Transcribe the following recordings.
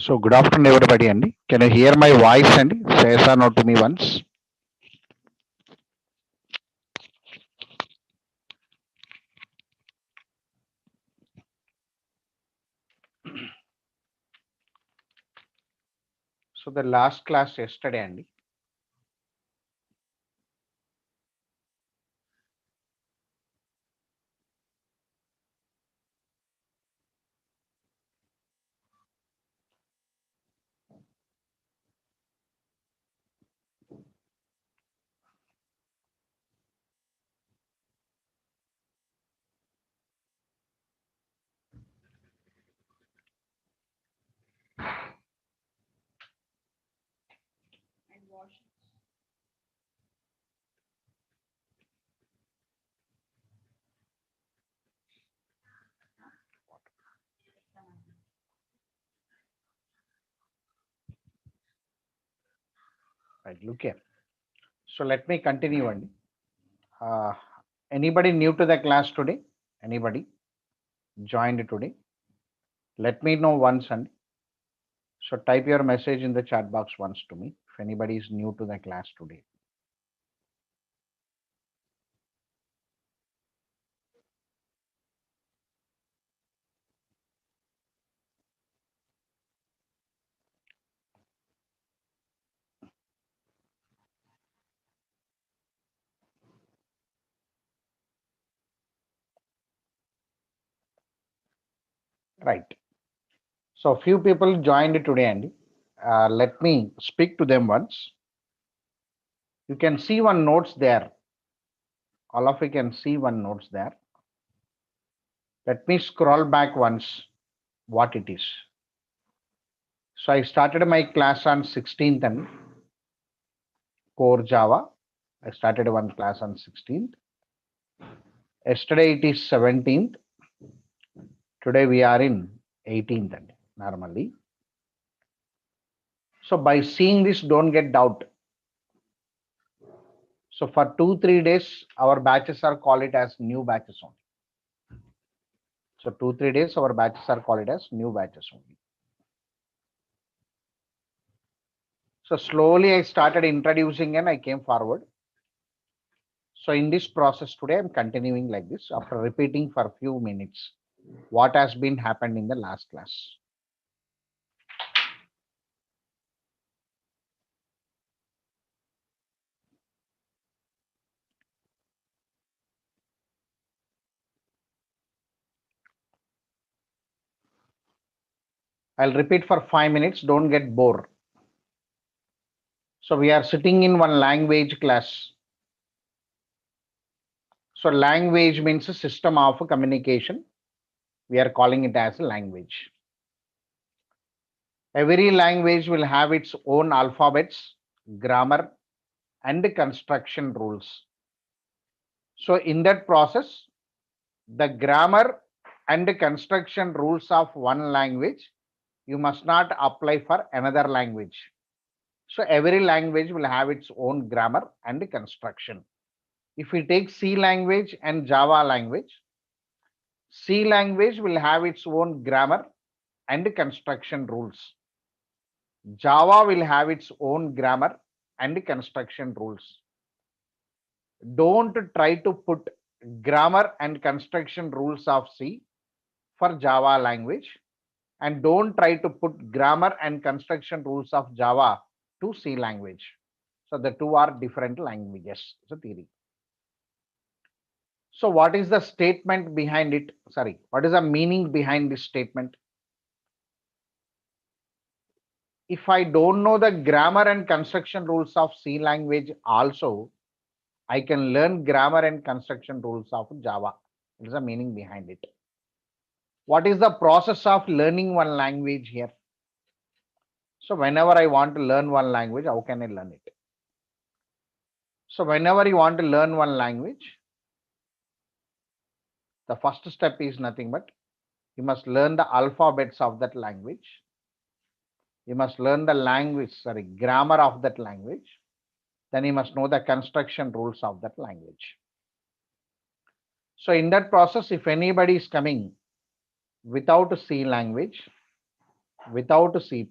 So good afternoon, everybody. Andy, can you hear my voice? Andy, say yes or no to me once. So the last class yesterday, Andy. Right, look here. So let me continue, Andy. Uh, Anybody new to the class today? Anybody joined today? Let me know once, Andy. So type your message in the chat box once to me if anybody is new to the class today. Right. So few people joined today, Andy. Let me speak to them once. You can see one notes there. All of you can see one notes there. Let me scroll back once what it is. So I started my class on 16th and core Java. I started one class on 16th. Yesterday it is 17th. Today we are in 18th and normally. So by seeing this, don't get doubt. So for 2-3 days, our batches are called it as new batches only. So 2-3 days, our batches are called it as new batches only. So slowly I started introducing and I came forward. So in this process today, I'm continuing like this after repeating for a few minutes what has been happened in the last class. I'll repeat for 5 minutes. Don't get bored. So we are sitting in one language class. So language means a system of communication. We are calling it as a language. Every language will have its own alphabets, grammar, and construction rules. So in that process, the grammar and construction rules of one language, you must not apply for another language. So every language will have its own grammar and construction. If we take C language and Java language, C language will have its own grammar and construction rules. Java will have its own grammar and construction rules. Don't try to put grammar and construction rules of C for Java language, and don't try to put grammar and construction rules of Java to C language. So the two are different languages. It's a theory. So what is the statement behind it? Sorry, what is the meaning behind this statement? If I don't know the grammar and construction rules of C language also, I can learn grammar and construction rules of Java. It is the meaning behind it. What is the process of learning one language here? So whenever I want to learn one language, how can I learn it? So whenever you want to learn one language, the first step is nothing but you must learn the alphabets of that language. You must learn the grammar of that language. Then you must know the construction rules of that language. So in that process, if anybody is coming without a C language, without C++,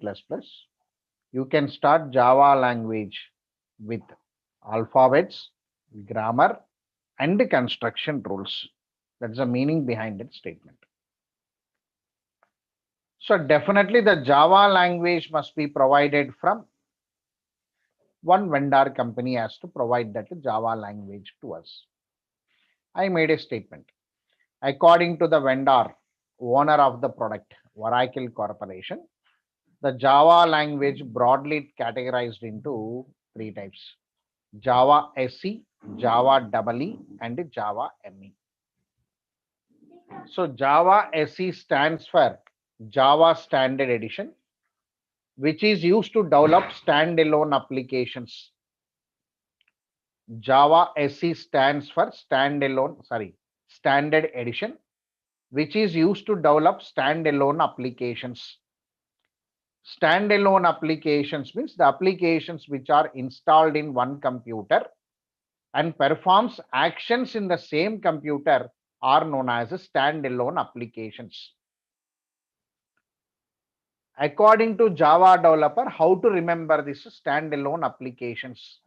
you can start Java language with alphabets, grammar, and construction rules. That's the meaning behind that statement. So definitely the Java language must be provided from one vendor company has to provide that Java language to us. I made a statement. According to the vendor, owner of the product, Oracle Corporation, the Java language broadly categorized into three types: Java SE, Java EE, and Java ME. So Java SE stands for Java Standard Edition, which is used to develop standalone applications. Java SE stands for Standard Edition, which is used to develop standalone applications. Standalone applications means the applications which are installed in one computer and performs actions in the same computer are known as standalone applications. According to Java developer, how to remember this standalone applications?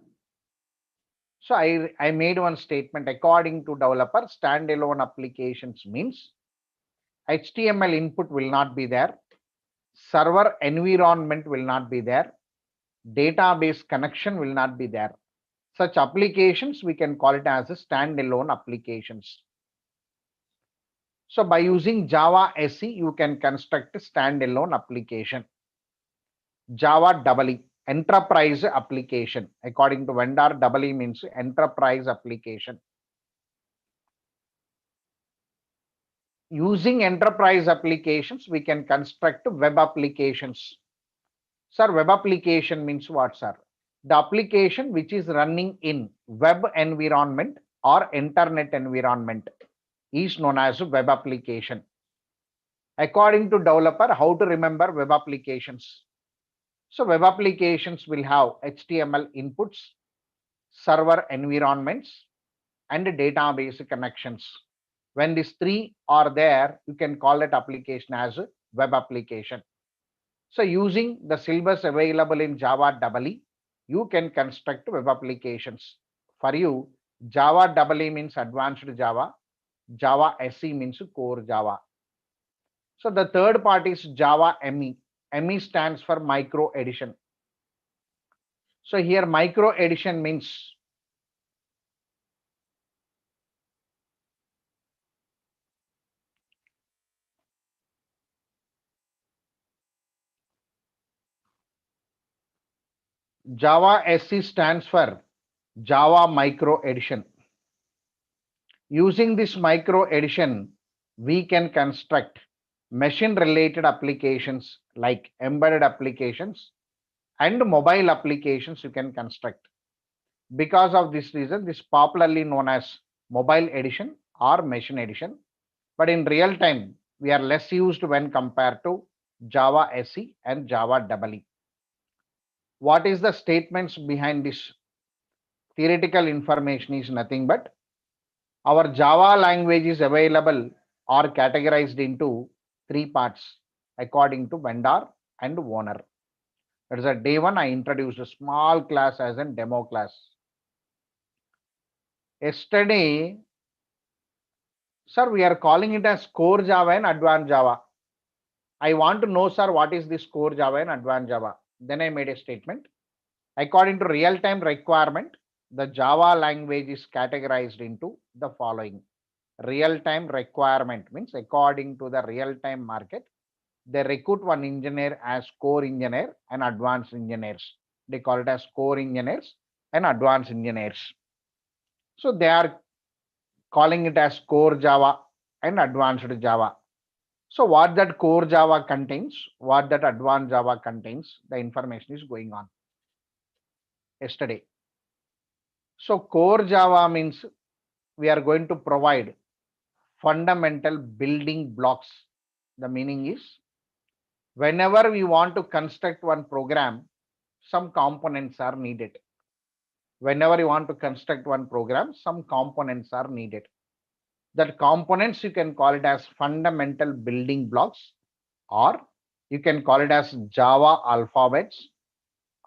So I made one statement. According to developer, standalone applications means HTML input will not be there, server environment will not be there, database connection will not be there. Such applications we can call it as a standalone applications. So by using Java SE, you can construct a standalone application. Java EE, enterprise application. According to vendor, EE means enterprise application. Using enterprise applications, we can construct web applications. Sir, web application means what, sir? The application which is running in web environment or internet environment is known as web application. According to developer, how to remember web applications? So web applications will have HTML inputs, server environments, and database connections. When these three are there, you can call that application as a web application. So using the syllabus available in Java EE, you can construct web applications. For you, Java EE means advanced Java, Java SE means core Java. So the third part is Java ME. ME stands for micro edition. So here micro edition means Java SE stands for Java micro edition. Using this micro edition, we can construct machine related applications like embedded applications and mobile applications you can construct. Because of this reason, this is popularly known as mobile edition or machine edition. But in real time, we are less used when compared to Java SE and Java EE. What is the statements behind this? Theoretical information is nothing but our Java language is available or categorized into three parts according to vendor and owner. That is a day one. I introduced a small class as a demo class. Yesterday, sir, we are calling it as core Java and advanced Java. I want to know, sir, what is this core Java and advanced Java? Then I made a statement. According to real-time requirement, the Java language is categorized into the following. Real-time requirement means according to the real-time market, they recruit one engineer as core engineer and advanced engineers. They call it as core engineers and advanced engineers. So they are calling it as core Java and advanced Java. So what that core Java contains, what that advanced Java contains, the information is going on yesterday. So core Java means we are going to provide fundamental building blocks. The meaning is whenever we want to construct one program, some components are needed. Whenever you want to construct one program, some components are needed. That components you can call it as fundamental building blocks, or You can call it as Java alphabets,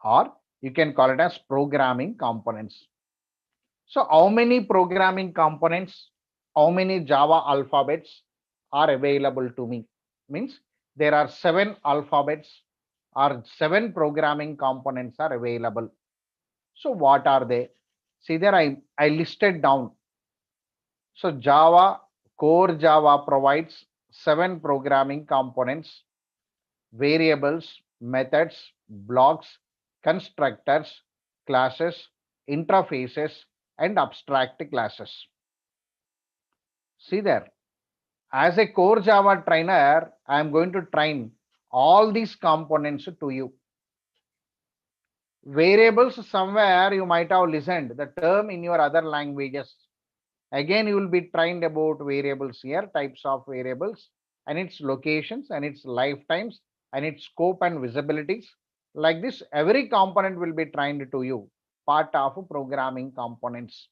or you can call it as programming components. So how many programming components, how many Java alphabets are available to me? Means there are 7 alphabets or 7 programming components are available. So what are they? See there, I listed down. So Java, core Java provides 7 programming components: variables, methods, blocks, constructors, classes, interfaces, and abstract classes. See there, as a core Java trainer, I am going to train all these components to you. Variables, somewhere you might have listened the term in your other languages. Again, you will be trained about variables here, types of variables, and its locations, and its lifetimes, and its scope and visibilities. Like this, every component will be trained to you, part of programming components.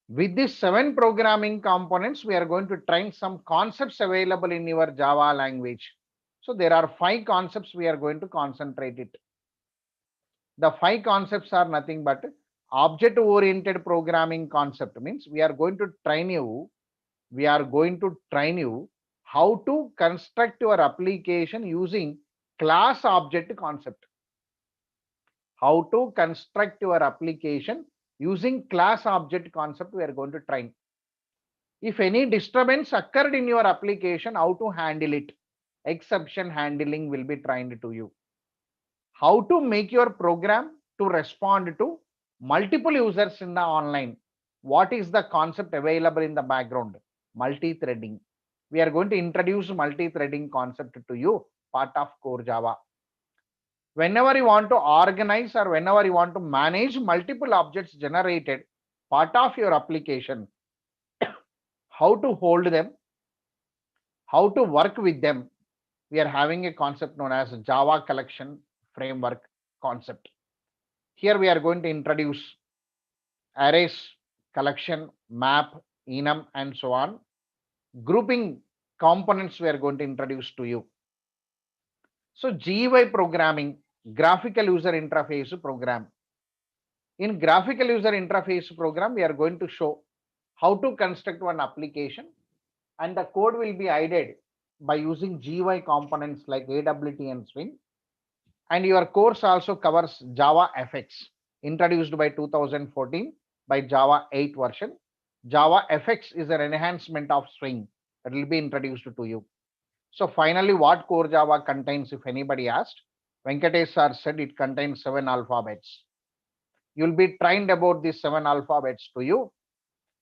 With these 7 programming components, we are going to train some concepts available in your Java language. So there are 5 concepts we are going to concentrate it. The 5 concepts are nothing but object oriented programming concept. Means we are going to train you how to construct your application using class object concept. How to construct your application using class object concept we are going to train. If any disturbance occurred in your application, how to handle it. Exception handling will be trained to you. How to make your program to respond to multiple users in the online. What is the concept available in the background? Multi-threading. We are going to introduce multi-threading concept to you, part of core Java. Whenever you want to organize or whenever you want to manage multiple objects generated, part of your application, how to hold them, how to work with them, we are having a concept known as Java collection framework concept. Here we are going to introduce arrays, collection, map, enum, and so on. Grouping components we are going to introduce to you. So GUI programming, graphical user interface program. In graphical user interface program, we are going to show how to construct one application, and the code will be hidden by using GUI components like AWT and Swing. And your course also covers Java FX, introduced by 2014 by Java 8 version. Java FX is an enhancement of Swing that will be introduced to you. So finally, what core Java contains, if anybody asked, Venkatesh sir said it contains 7 alphabets. You'll be trained about these 7 alphabets to you,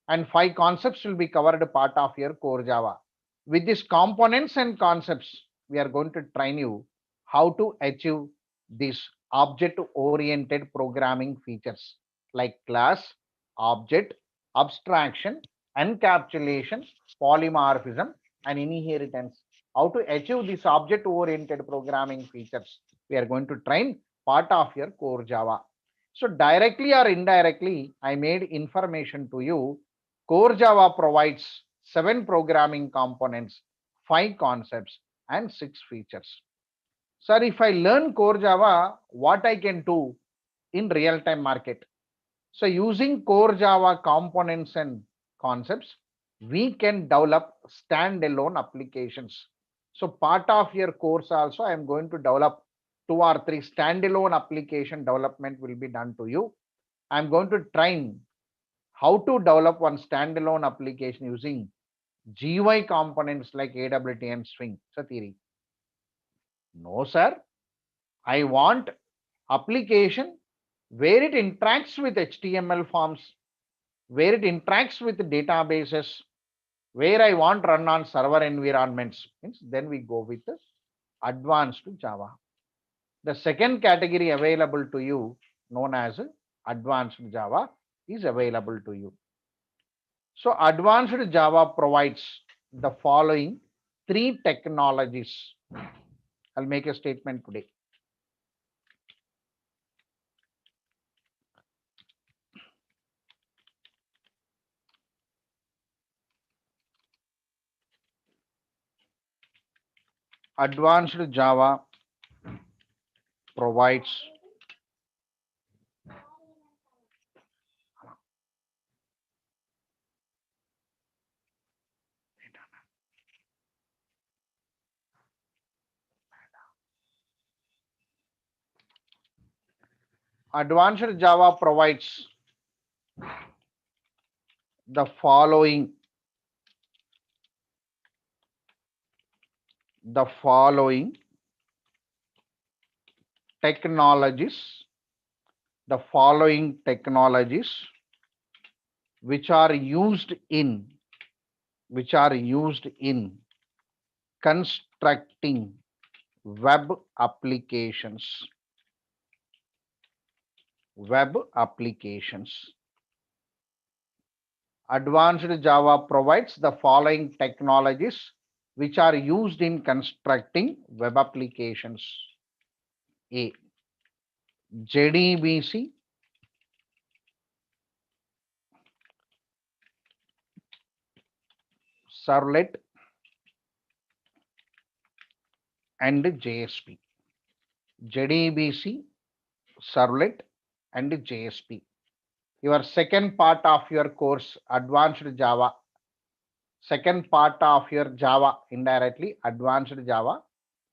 and 5 concepts will be covered part of your core Java. With these components and concepts, we are going to train you how to achieve these object-oriented programming features like class, object, abstraction, encapsulation, polymorphism, and inheritance. How to achieve these object-oriented programming features, we are going to train part of your core Java. So directly or indirectly, I made information to you. Core Java provides 7 programming components, 5 concepts, and 6 features. Sir, if I learn core Java, what I can do in real-time market? So using core Java components and concepts, we can develop standalone applications. So part of your course also, I am going to develop 2 or 3 standalone application development will be done to you. I'm going to train how to develop one standalone application using GUI components like AWT and Swing. So theory. No, sir. I want application where it interacts with HTML forms, where it interacts with databases, where I want run on server environments. Means then we go with the advanced Java. The second category available to you, known as advanced Java, is available to you. So advanced Java provides the following 3 technologies. I'll make a statement today. Advanced Java provides Advanced Java provides the following technologies, the following technologies which are used in constructing web applications. Advanced Java provides the following technologies which are used in constructing web applications. A. JDBC, servlet and JSP. JDBC, servlet and JSP. Your second part of your course, Advanced Java, second part of your Java, indirectly Advanced Java,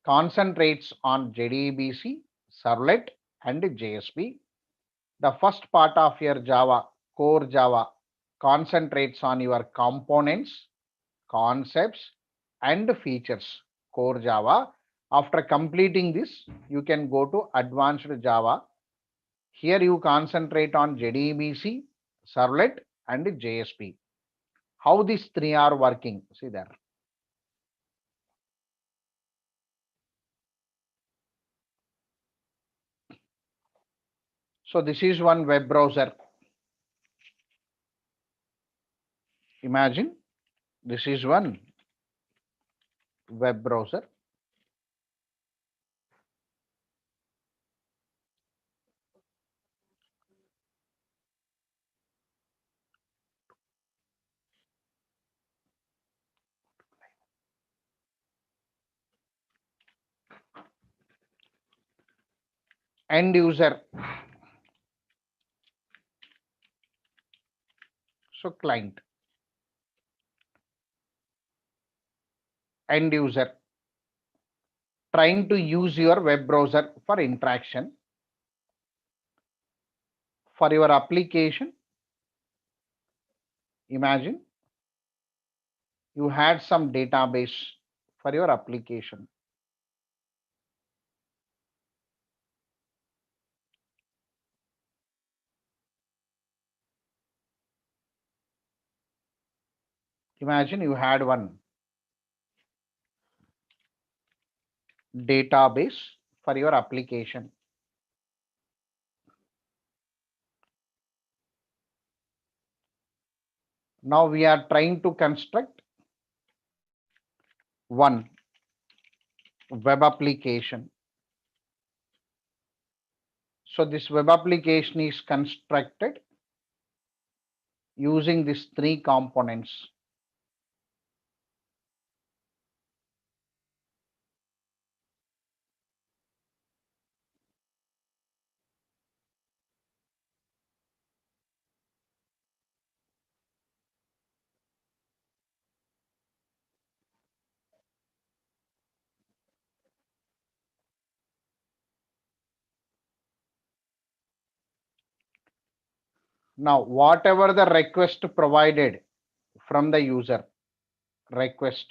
concentrates on JDBC, servlet and JSP. The first part of your Java, core Java, concentrates on your components, concepts and features, core Java. After completing this, you can go to Advanced Java. Here you concentrate on JDBC, servlet and JSP. How these three are working? See there. So this is one web browser. Imagine this is one web browser. End user. So client. End user. Trying to use your web browser for interaction. For your application, imagine you had some database for your application. Imagine you had one database for your application. Now we are trying to construct one web application. So this web application is constructed using these three components. Now, whatever the request provided from the user, request,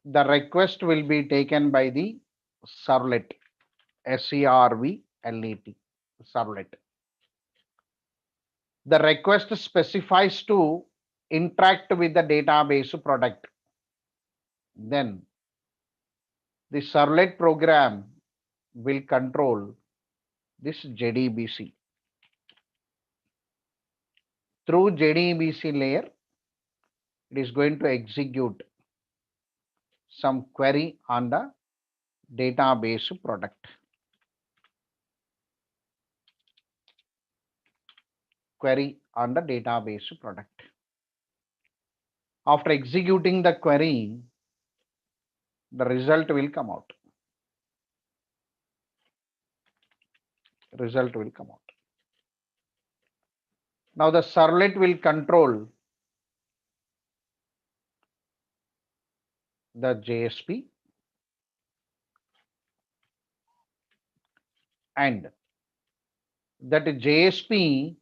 the request will be taken by the servlet, servlet, servlet. The request specifies to interact with the database product. Then the servlet program will control this JDBC. Through JDBC layer, it is going to execute some query on the database product. Query on the database product. After executing the query, the result will come out. Result will come out. Now the servlet will control the JSP, and that JSP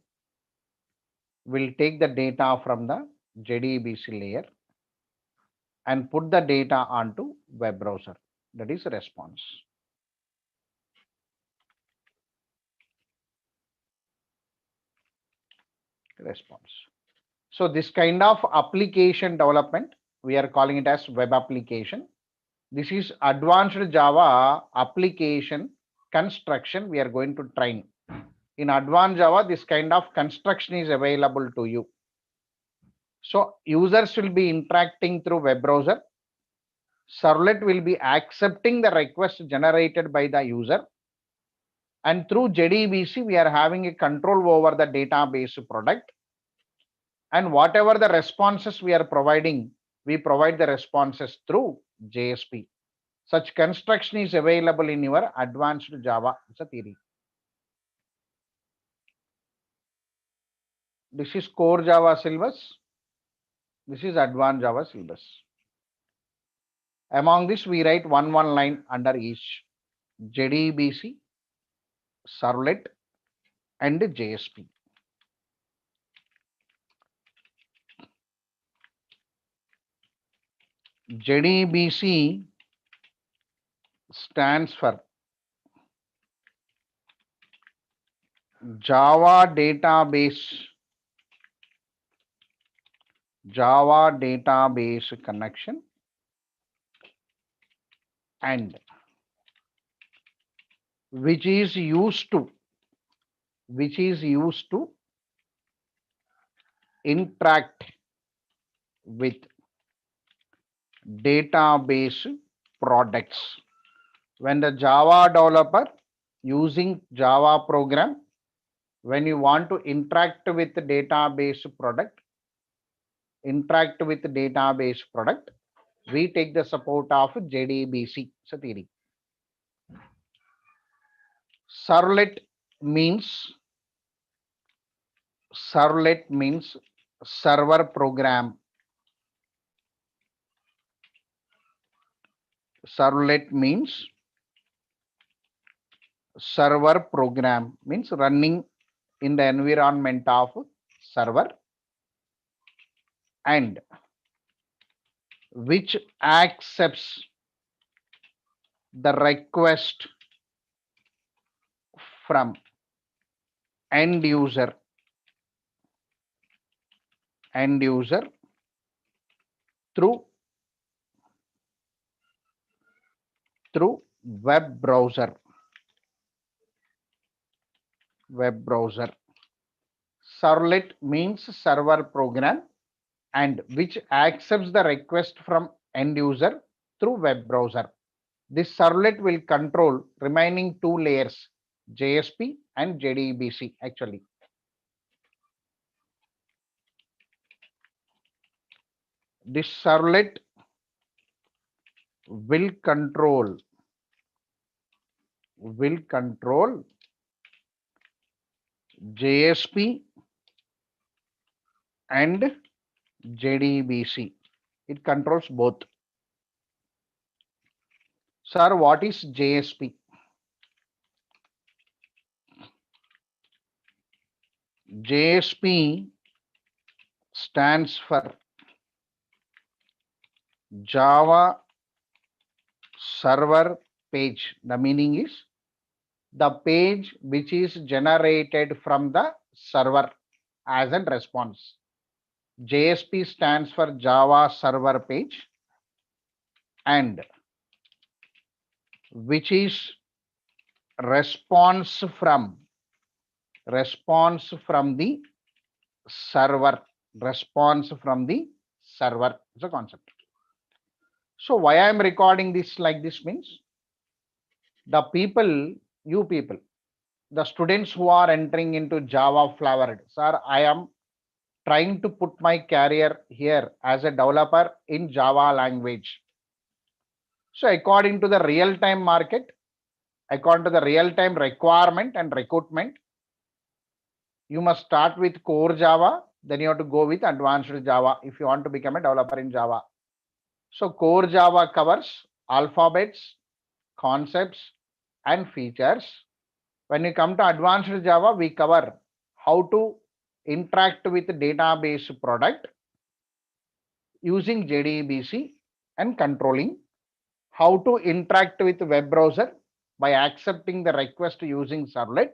will take the data from the JDBC layer and put the data onto web browser. That is response. Response. So this kind of application development, we are calling it as web application. This is advanced Java application construction we are going to train. In advanced Java, this kind of construction is available to you. So users will be interacting through web browser. Servlet will be accepting the request generated by the user. And through JDBC, we are having a control over the database product. And whatever the responses we are providing, we provide the responses through JSP. Such construction is available in your advanced Java. It's a theory. This is core Java syllabus. This is advanced Java syllabus. Among this, we write one line under each: JDBC, servlet, and JSP. JDBC stands for Java Database Connection, and which is used to interact with database products. When the Java developer using Java program, when you want to interact with the database product, we take the support of JDBC. It's a theory. Servlet means server program. Servlet means server program, means running in the environment of server, and which accepts the request from end user through web browser. Servlet means server program and which accepts the request from end user through web browser. This servlet will control remaining two layers, JSP and JDBC actually. This servlet will control JSP and JDBC. It controls both. Sir, what is JSP? JSP stands for Java server page. The meaning is the page which is generated from the server as a response. JSP stands for Java server page and which is response from the server. Is a concept. So why I am recording this like this means the people, you people, the students who are entering into Java flavored, sir, I am trying to put my career here as a developer in Java language. So according to the real-time market, according to the real-time requirement and recruitment, you must start with core Java, then you have to go with advanced Java if you want to become a developer in Java. So core Java covers alphabets, concepts, and features. When you come to advanced Java, we cover how to interact with database product using JDBC and controlling, how to interact with web browser by accepting the request using servlet,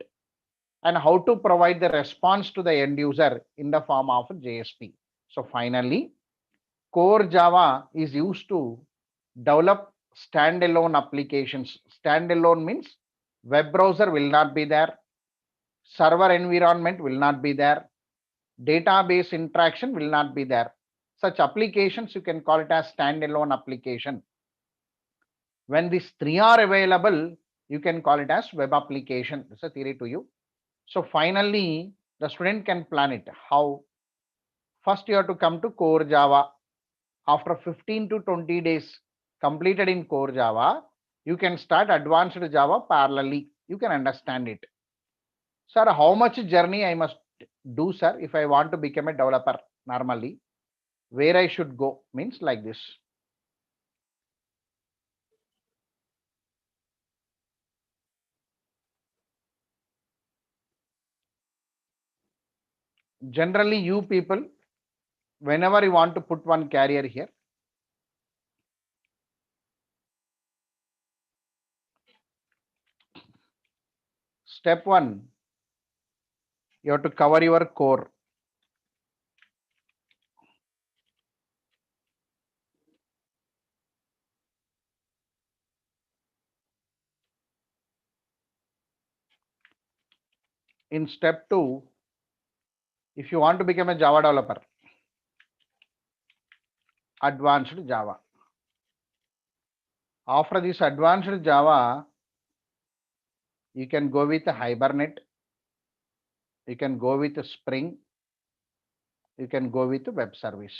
and how to provide the response to the end user in the form of JSP. So finally, core Java is used to develop standalone applications. Standalone means web browser will not be there, server environment will not be there, database interaction will not be there. Such applications, you can call it as standalone application. When these three are available, you can call it as web application. It's a theory to you. So finally, the student can plan it. How? First, you have to come to core Java. After 15 to 20 days completed in core Java, you can start advanced Java parallelly. You can understand it. Sir, how much journey I must do, sir, if I want to become a developer normally? Where I should go means like this. Generally, you people, whenever you want to put one carrier here, step one, you have to cover your core. In step two, if you want to become a Java developer, advanced Java. After this advanced Java, you can go with Hibernate, you can go with Spring, you can go with web service.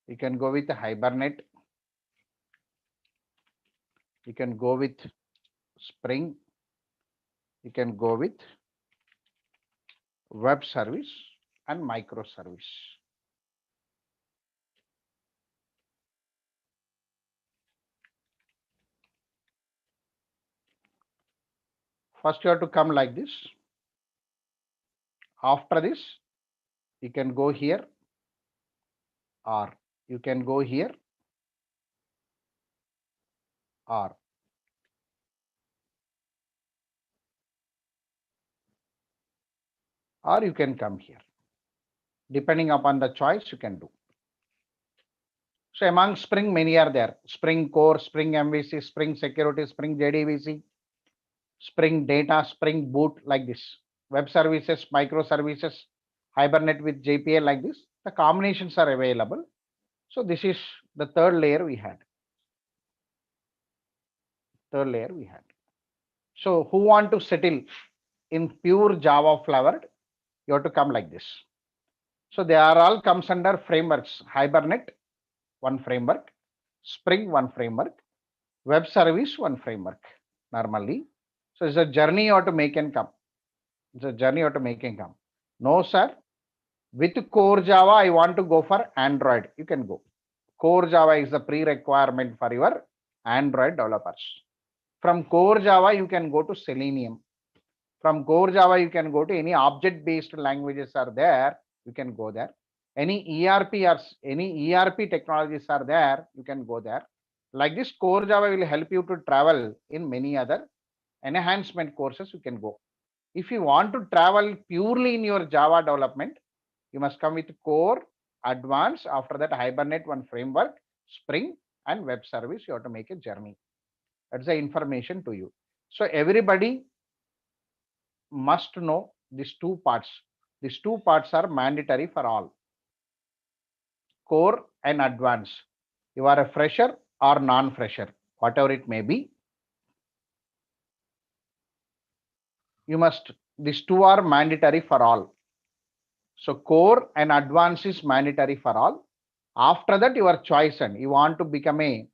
You can go with Hibernate, you can go with Spring, you can go with web service and microservice. First, you have to come like this. After this, you can go here, or you can go here, or you can come here. Depending upon the choice, you can do. So among Spring, many are there. Spring Core, Spring MVC, Spring Security, Spring JDBC, Spring Data, Spring Boot, like this. Web services, microservices, Hibernate with JPA, like this. The combinations are available. So this is the third layer we had. Third layer we had. So who want to settle in pure Java flavored, you have to come like this. So they are all comes under frameworks. Hibernate, one framework, Spring, one framework, web service, one framework normally. So it's a journey you have to make and come. It's a journey you have to make and come. No, sir. With core Java, I want to go for Android. You can go. Core Java is the pre-requirement for your Android developers. From core Java, you can go to Selenium. From core Java, you can go to any object-based languages are there. You can go there. Any ERP or any ERP technologies are there. You can go there. Like this, core Java will help you to travel in many other enhancement courses. You can go. If you want to travel purely in your Java development, you must come with core, advanced. After that, Hibernate, one framework, Spring, and web service. You have to make a journey. That's the information to you. So everybody must know these two parts. These two parts are mandatory for all. Core and advanced. You are a fresher or non-fresher, whatever it may be. these two are mandatory for all. So core and advanced is mandatory for all. After that, your choice, and you want to become a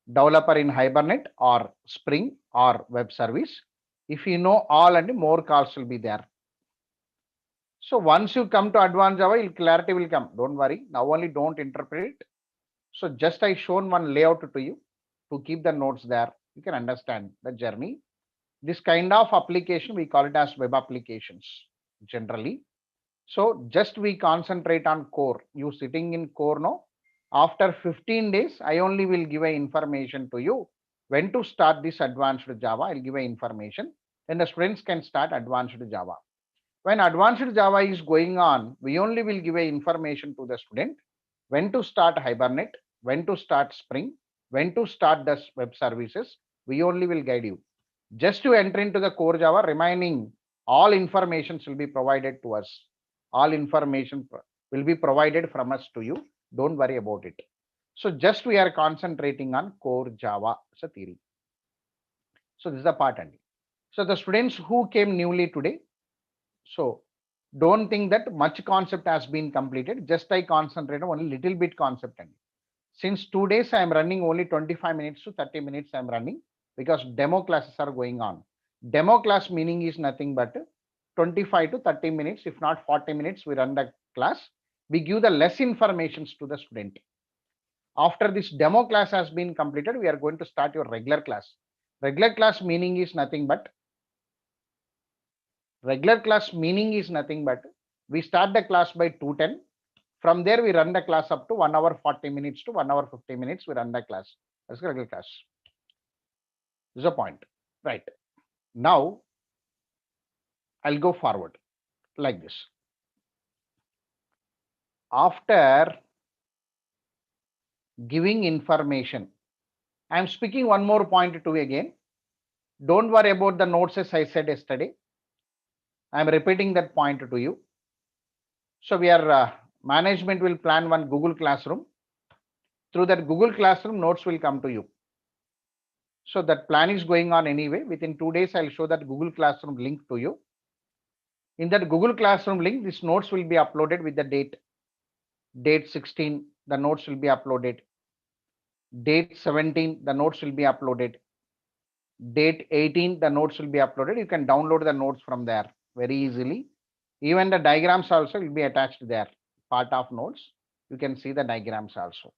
developer in Hibernate or Spring or web service. If you know all, and more calls will be there. So once you come to advanced Java, clarity will come. Don't worry. Now only don't interpret it. So just I shown one layout to you to keep the notes there. You can understand the journey. This kind of application, we call it as web applications generally. So just we concentrate on core. You sitting in core now. After 15 days, I only will give a information to you when to start this advanced Java. I'll give a information. Then the students can start advanced Java. When advanced Java is going on, we only will give a information to the student when to start Hibernate, when to start Spring, when to start the web services. We only will guide you. Just to enter into the core Java, remaining all informations will be provided to us. All information will be provided from us to you. Don't worry about it. So just we are concentrating on core Java as a theory. So this is the part only. So the students who came newly today, so don't think that much concept has been completed. Just I concentrate on only little bit concept only. Since 2 days I am running only 25 minutes to 30 minutes I am running because demo classes are going on. Demo class meaning is nothing but 25 to 30 minutes, if not 40 minutes, we run the class. We give the less informations to the student. After this demo class has been completed, we are going to start your regular class. Regular class meaning is nothing but we start the class by 2:10. From there, we run the class up to 1 hour 40 minutes to 1 hour 50 minutes. We run the class. That's the regular class. This is a point. Right. Now, I'll go forward like this. After giving information, I'm speaking one more point to you again. Don't worry about the notes as I said yesterday. I'm repeating that point to you. So we are management will plan one Google Classroom. Through that Google Classroom, notes will come to you. So that plan is going on anyway. Within 2 days, I'll show that Google Classroom link to you. In that Google Classroom link, these notes will be uploaded with the date 16, the notes will be uploaded. Date 17, the notes will be uploaded. Date 18, the notes will be uploaded. You can download the notes from there very easily. Even the diagrams also will be attached there. Part of notes, you can see the diagrams also.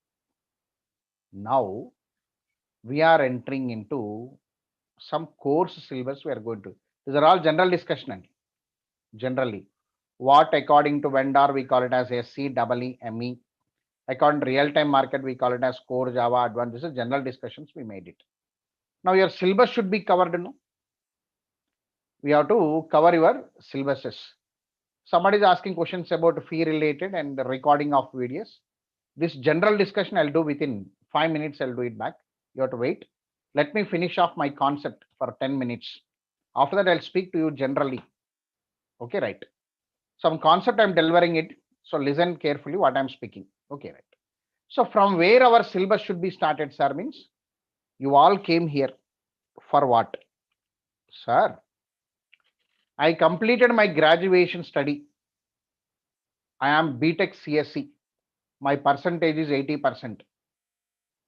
Now, we are entering into some course syllabus we are going to. These are all general discussion. Generally, what according to vendor we call it as SCEE. According to real-time market, we call it as core Java advanced. This is general discussions we made it. Now your syllabus should be covered. No? We have to cover your syllabuses. Somebody is asking questions about fee related and the recording of videos. This general discussion I'll do within 5 minutes. I'll do it back. You have to wait. Let me finish off my concept for 10 minutes. After that, I'll speak to you generally. Okay, right. Some concept I'm delivering it. So listen carefully what I'm speaking. Okay, right. So from where our syllabus should be started, sir, means you all came here for what? Sir, I completed my graduation study. I am BTech CSC. My percentage is 80%.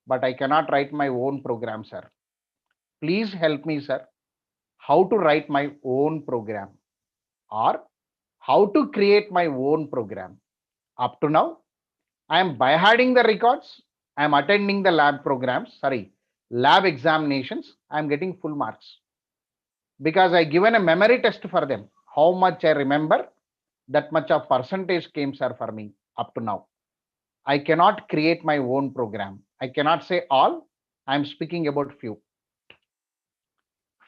But I cannot write my own program, sir. Please help me, sir. How to write my own program or how to create my own program. Up to now, I am by-hearting the records. I am attending the lab examinations. I am getting full marks because I given a memory test for them. How much I remember, that much of percentage came, sir, for me up to now. I cannot create my own program. I cannot say all. I am speaking about few.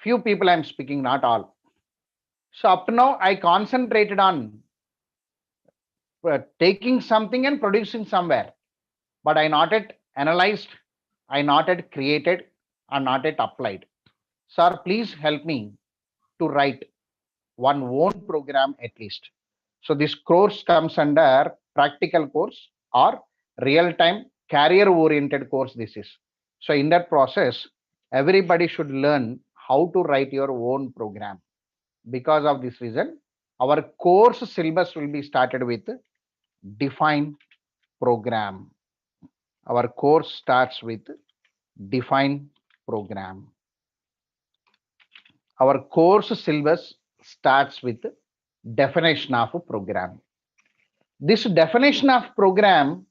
Few people I am speaking, not all. So up to now, I concentrated on taking something and producing somewhere, but I not yet analyzed, I not yet created, and not yet applied. Sir, please help me to write one own program at least. So this course comes under practical course or real-time career-oriented course this is. So in that process, everybody should learn how to write your own program. Because of this reason, our course syllabus will be started with define program. Our course starts with define program. Our course syllabus starts with definition of a program. This definition of program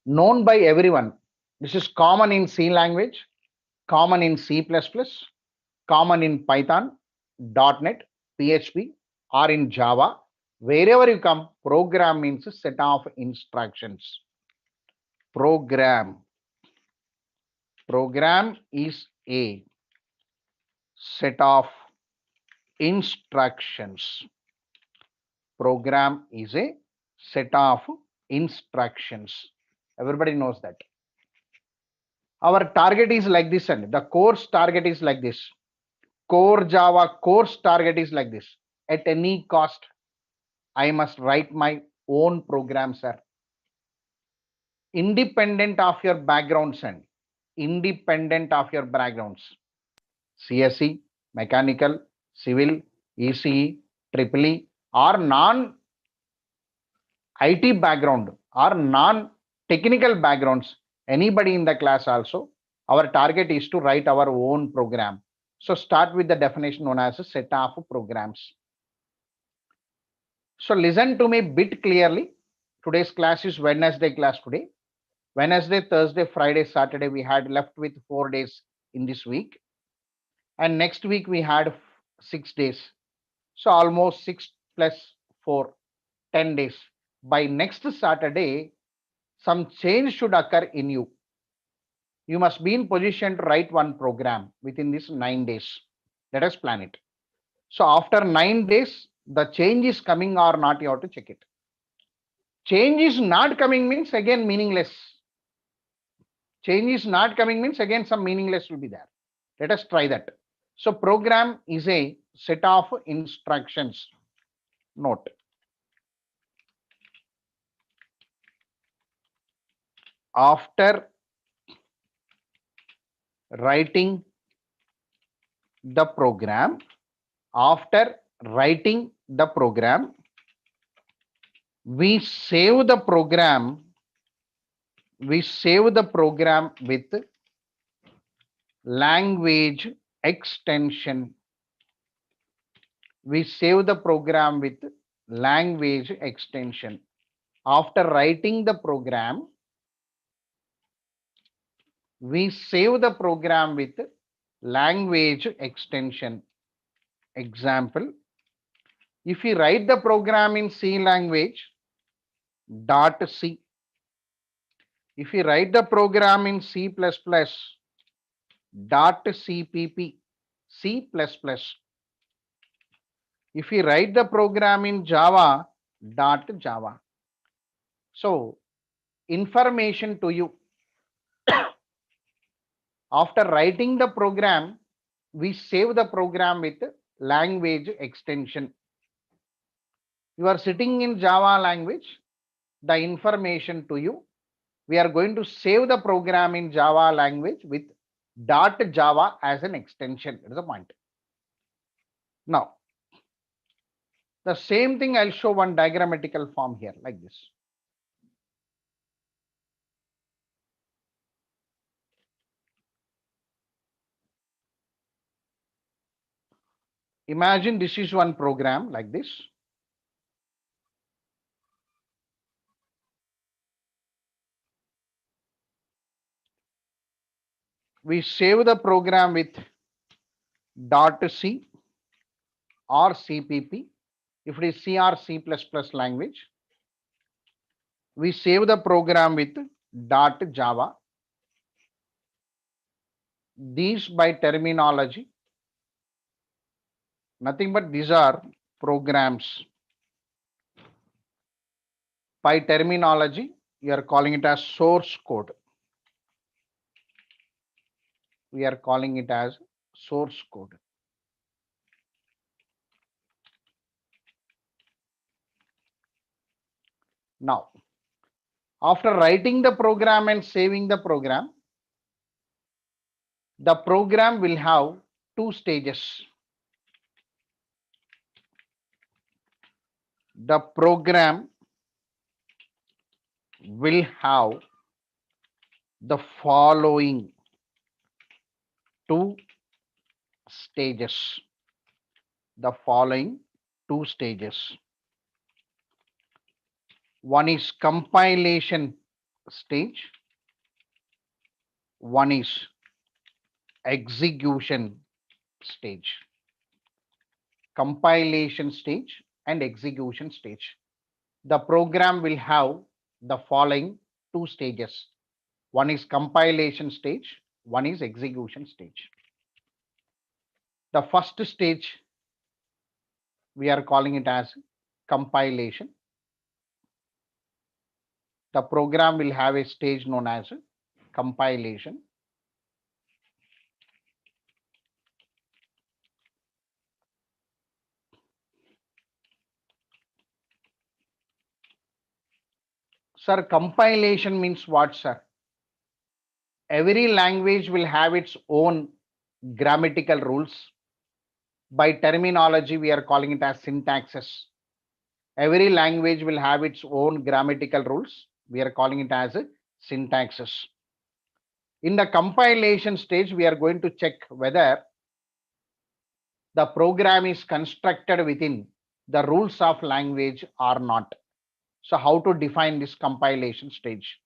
known by everyone. This is common in C language, common in C++, common in Python, .NET, PHP, or in Java. Wherever you come, program means a set of instructions. Program is a set of instructions. Program is a set of instructions. Everybody knows that. Our target is like this, and the course target is like this. Core Java course target is like this. At any cost, I must write my own program, sir. Independent of your backgrounds and independent of your backgrounds. CSE, mechanical, civil, ECE, EEE, or non-IT background or non-technical backgrounds, anybody in the class also, our target is to write our own program. So start with the definition known as a set of programs. So listen to me a bit clearly. Today's class is Wednesday class today. Wednesday, Thursday, Friday, Saturday, we had left with 4 days in this week. And next week we had 6 days. So almost 6 plus 4, 10 days. By next Saturday, some change should occur in you. You must be in position to write one program within this 9 days. Let us plan it. So after 9 days, the change is coming or not, you have to check it. Change is not coming means again meaningless. Change is not coming means again some meaningless will be there. Let us try that. So program is a set of instructions. Note. After writing the program, we save the program with language extension. We save the program with language extension. After writing the program, we save the program with language extension. Example, if you write the program in C language, .c. If you write the program in C++, .cpp, C++. If you write the program in Java, .java. So, information to you. After writing the program, we save the program with language extension. You are sitting in Java language, the information to you. We are going to save the program in Java language with .java as an extension. That is the point. Now, the same thing I'll show one diagrammatical form here like this. Imagine this is one program like this. We save the program with .c or CPP. If it is C or C++ language, we save the program with .java. These by terminology, nothing but these are programs. By terminology, you are calling it as source code. We are calling it as source code. Now, after writing the program and saving the program will have two stages. the program will have the following two stages. The following two stages. One is compilation stage, one is execution stage. Compilation stage and execution stage. The program will have the following two stages. One is compilation stage, one is execution stage. The first stage, we are calling it as compilation. The program will have a stage known as compilation. Sir, compilation means what, sir? Every language will have its own grammatical rules. By terminology, we are calling it as syntaxes. Every language will have its own grammatical rules. We are calling it as syntaxes. In the compilation stage, we are going to check whether the program is constructed within the rules of language or not. So how to define this compilation stage?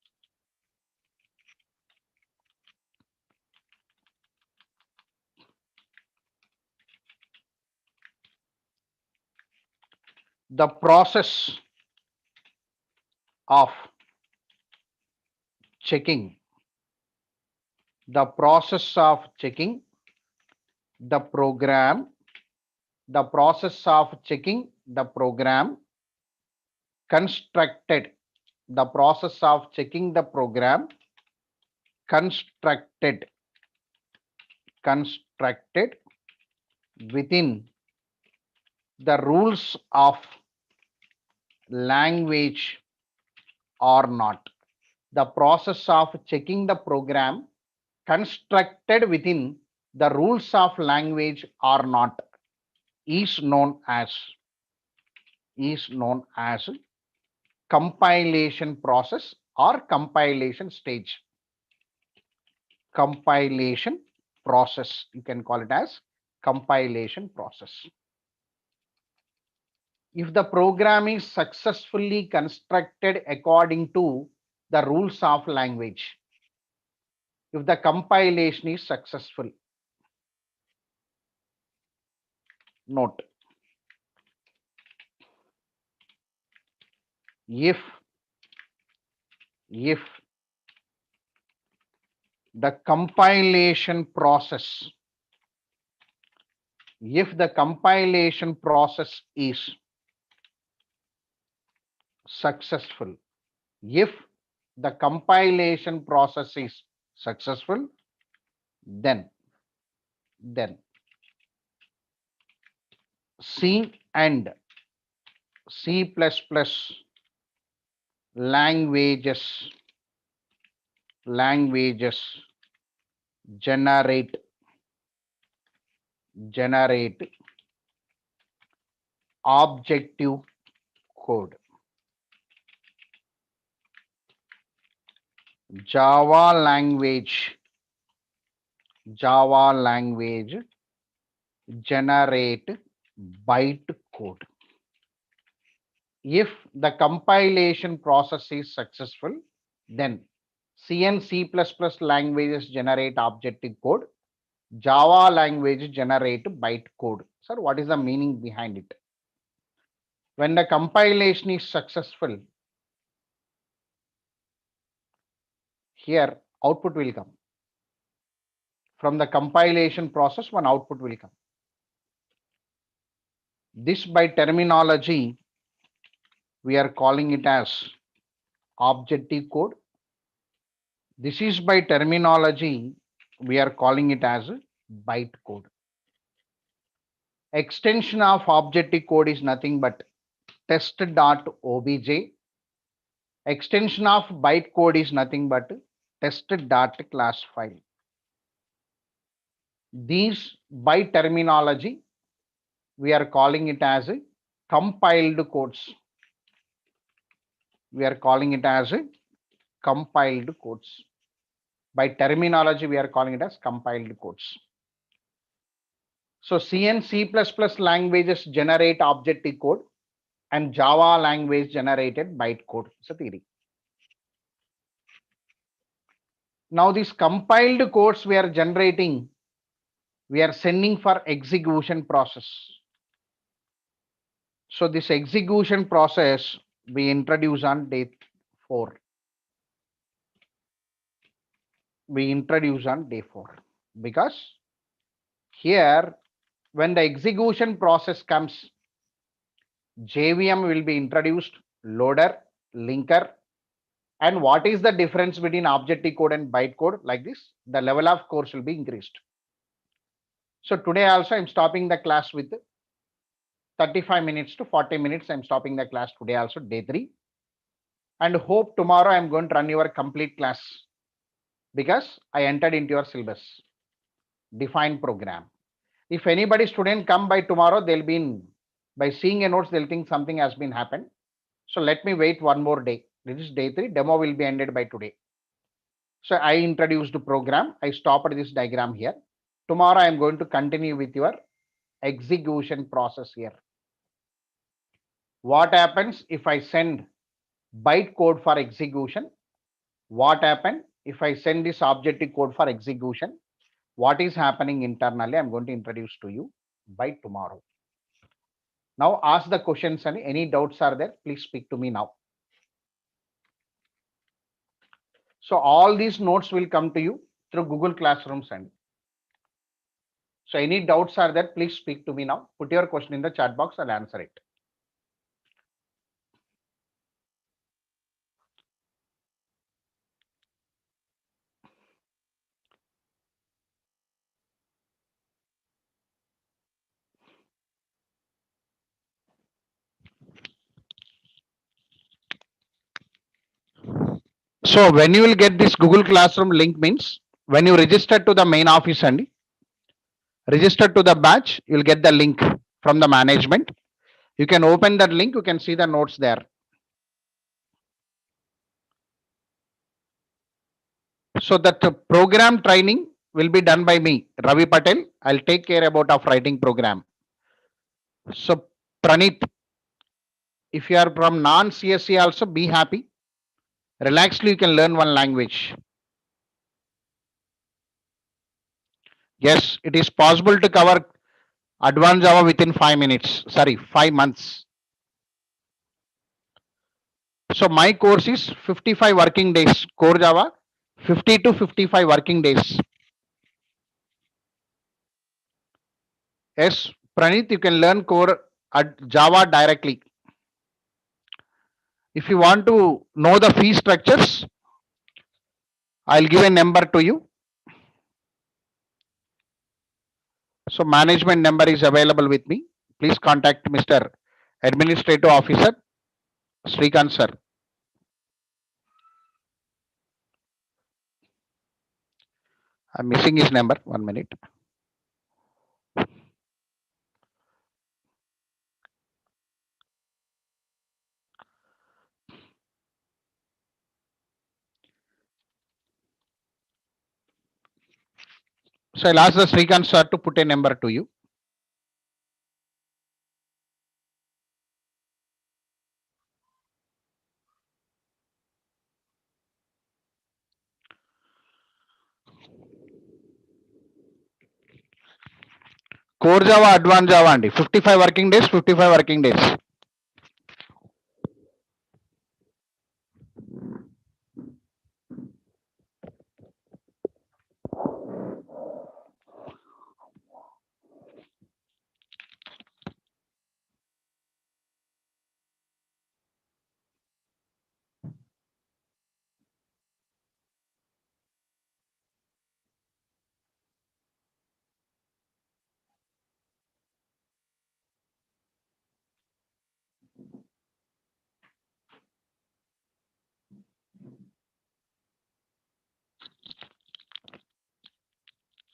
The process of checking, the process of checking the program, the process of checking the program constructed, the process of checking the program constructed within the rules of language or not. The process of checking the program constructed within the rules of language or not is known as compilation process or compilation stage. Compilation process, you can call it as compilation process. If the program is successfully constructed according to the rules of language, if the compilation is successful, note, if the compilation process, if the compilation process is successful, if the compilation process is successful, then C and C++ languages generate objective code. Java language generate byte code. If the compilation process is successful, then C and C++ languages generate objective code. Java language generate byte code. Sir, what is the meaning behind it? When the compilation is successful, here output will come. From the compilation process, one output will come. This by terminology, we are calling it as objective code. This is by terminology, we are calling it as byte code. Extension of objective code is nothing but test.obj. Extension of byte code is nothing but test.class file. These by terminology, we are calling it as compiled codes. we are calling it as compiled codes. By terminology, we are calling it as compiled codes. So C and C++ languages generate objective code and Java language generated byte code. It's a theory. Now these compiled codes we are generating, we are sending for execution process. So this execution process we introduce on day 4. We introduce on day 4 because here when the execution process comes, JVM will be introduced, loader, linker, and what is the difference between objective code and byte code? Like this, the level of course will be increased. So today also I'm stopping the class with 35 minutes to 40 minutes. I'm stopping the class today also, day 3. And hope tomorrow I'm going to run your complete class because I entered into your syllabus, defined program. If anybody student come by tomorrow, they'll be in, by seeing a notes, they'll think something has been happened. So let me wait one more day. This is day 3. Demo will be ended by today. So I introduced the program. I stopped this diagram here. Tomorrow I am going to continue with your execution process here. What happens if I send byte code for execution? What happened if I send this objective code for execution? What is happening internally? I'm going to introduce to you by tomorrow. Now ask the questions and any doubts are there, please speak to me now. So all these notes will come to you through Google Classroom send. So any doubts are there, please speak to me now. Put your question in the chat box, I'll answer it. So when you will get this Google Classroom link means when you register to the main office and register to the batch, you'll get the link from the management. You can open that link, you can see the notes there. So that program training will be done by me, Ravi Patel. I'll take care about of writing program. So Pranit, if you are from non-CSC also, be happy. Relaxedly, you can learn one language. Yes, it is possible to cover advanced Java within 5 minutes. Sorry, 5 months. So my course is 55 working days. Core Java, 50 to 55 working days. Yes, Pranit, you can learn core Java directly. If you want to know the fee structures, I'll give a number to you. So management number is available with me. Please contact Mr. Administrative Officer Srikant sir. I'm missing his number. 1 minute. So I'll ask the Srikant sir to put a number to you. Core Java, Advanced Java and 55 working days, 55 working days.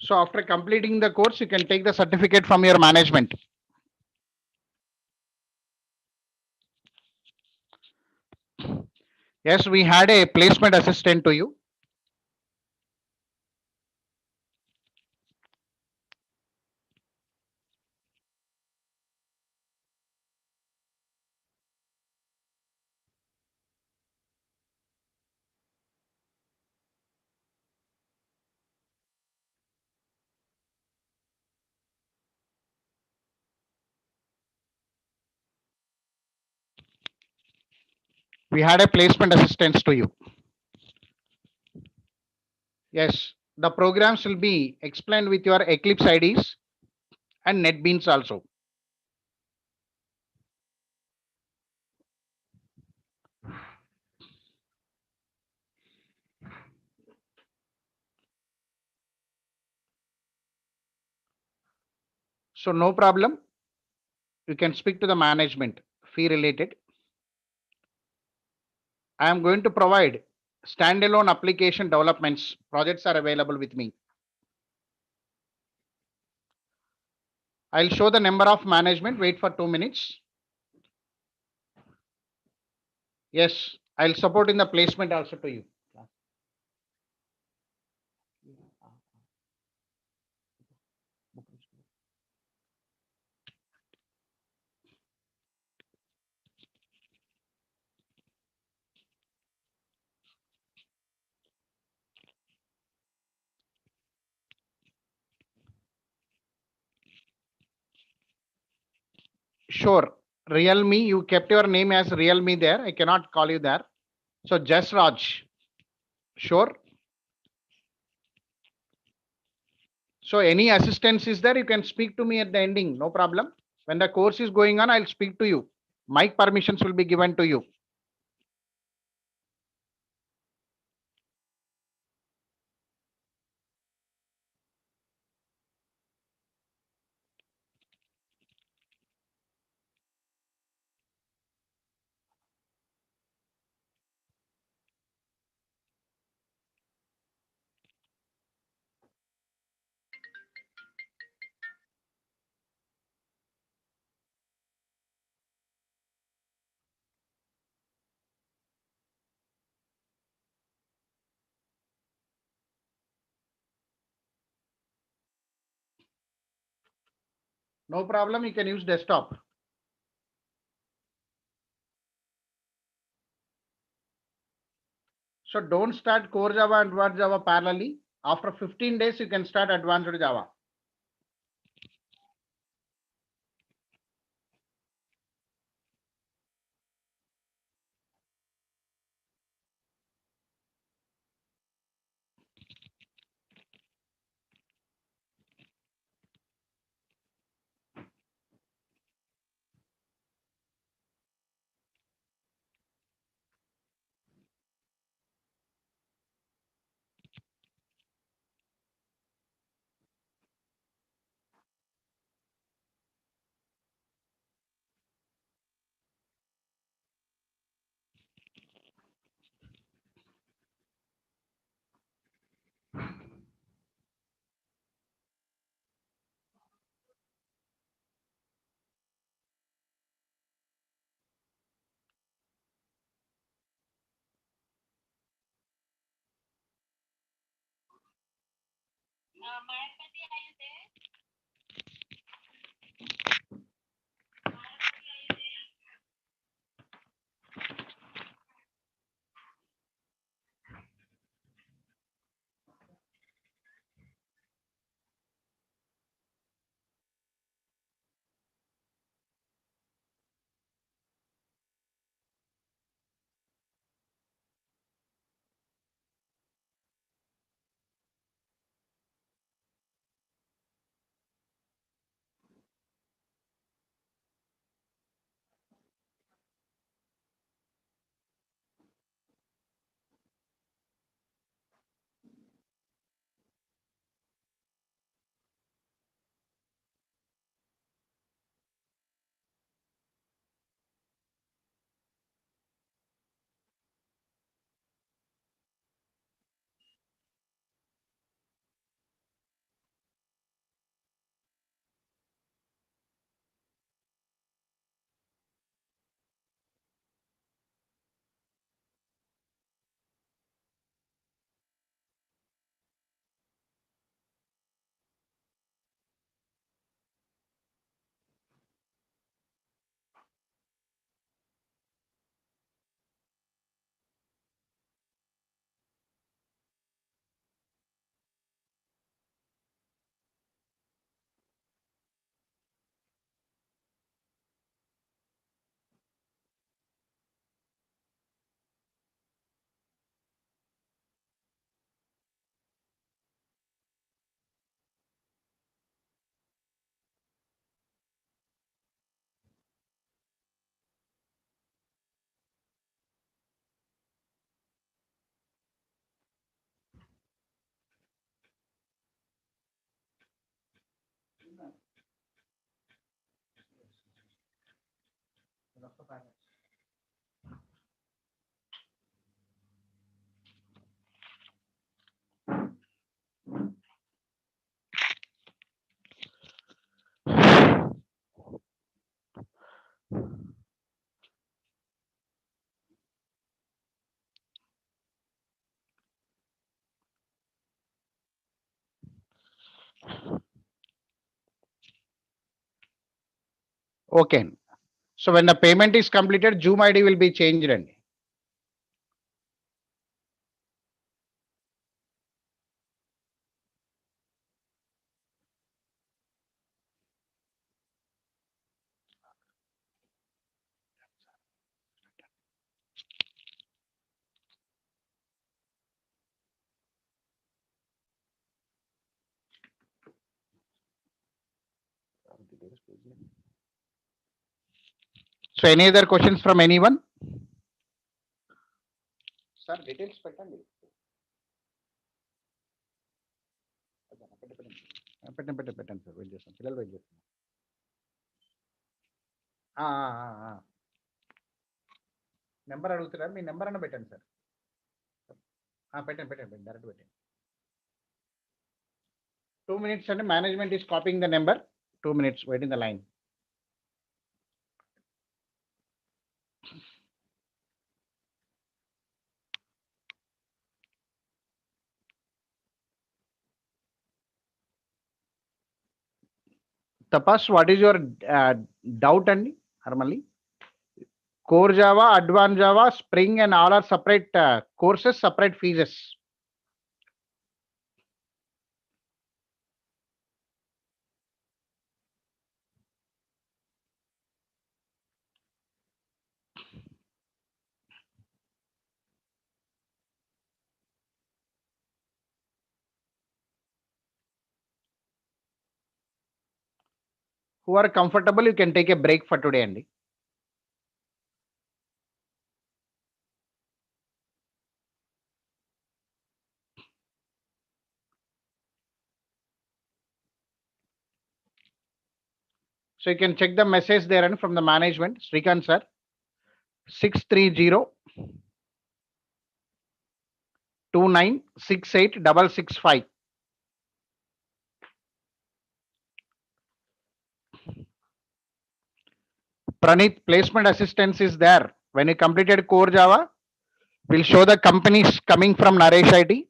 So after completing the course, you can take the certificate from your management. Yes, we had a placement assistant to you. We had a placement assistance to you. Yes, the programs will be explained with your Eclipse IDs and NetBeans also. So no problem. You can speak to the management, fee related. I am going to provide standalone application developments. Projects are available with me. I'll show the number of management. Wait for 2 minutes. Yes, I'll support in the placement also to you. Sure. Realme, you kept your name as Realme there. I cannot call you there. So just Raj. Sure. So any assistance is there, you can speak to me at the ending. No problem. When the course is going on, I'll speak to you. Mic permissions will be given to you. No problem. You can use desktop. So don't start core Java and advanced Java parallelly. After 15 days, you can start advanced Java. Okay. So when the payment is completed, Zoom ID will be changed. And so any other questions from anyone? Sir, details పెట్టండి. పెట్టండి sir, wait చేస్తాం, పిల్లలు wait చేస్తాం. Number అడుగుతున్నారు, మీ number అన్న పెట్టండి sir. పెట్టండి direct పెట్టండి. 2 minutes and management is copying the number. 2 minutes, wait in the line. Tapas, what is your doubt and normally? Core Java, Advanced Java, Spring and all are separate courses, separate fees. Who are comfortable, you can take a break for today, Andy. So you can check the message there and from the management, Srikant sir, 630 2968 Pranit, placement assistance is there. When you completed core Java, we'll show the companies coming from Naresh IT.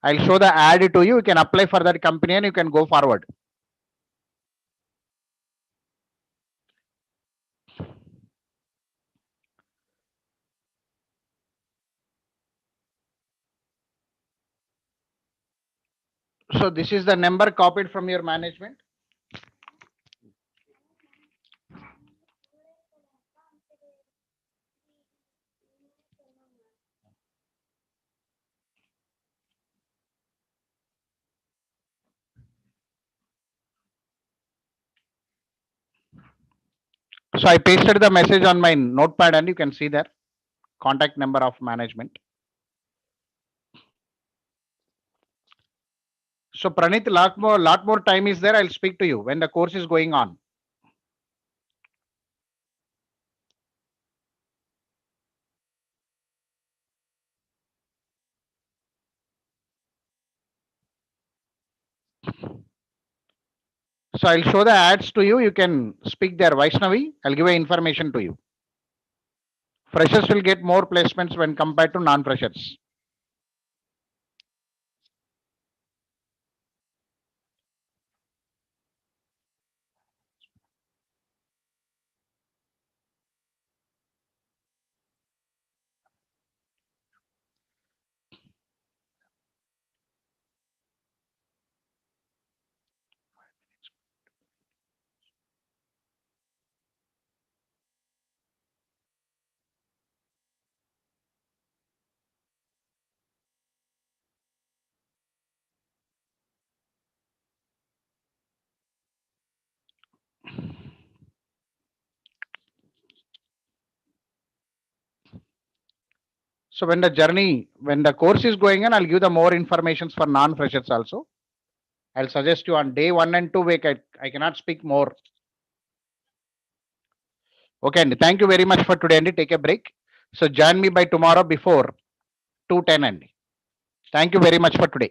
I'll show the ad to you. You can apply for that company and you can go forward. So this is the number copied from your management. So I pasted the message on my notepad and you can see there contact number of management. So Pranit, lot more time is there. I'll speak to you when the course is going on. So I'll show the ads to you. You can speak there. Vaishnavi, I'll give information to you. Freshers will get more placements when compared to non-freshers. So when the course is going on, I'll give the more informations for non-freshers also. I'll suggest you on day 1 and 2 week. I cannot speak more. Okay అండి. Thank you very much for today అండి. Take a break. So join me by tomorrow before 2:10 అండి. Thank you very much for today.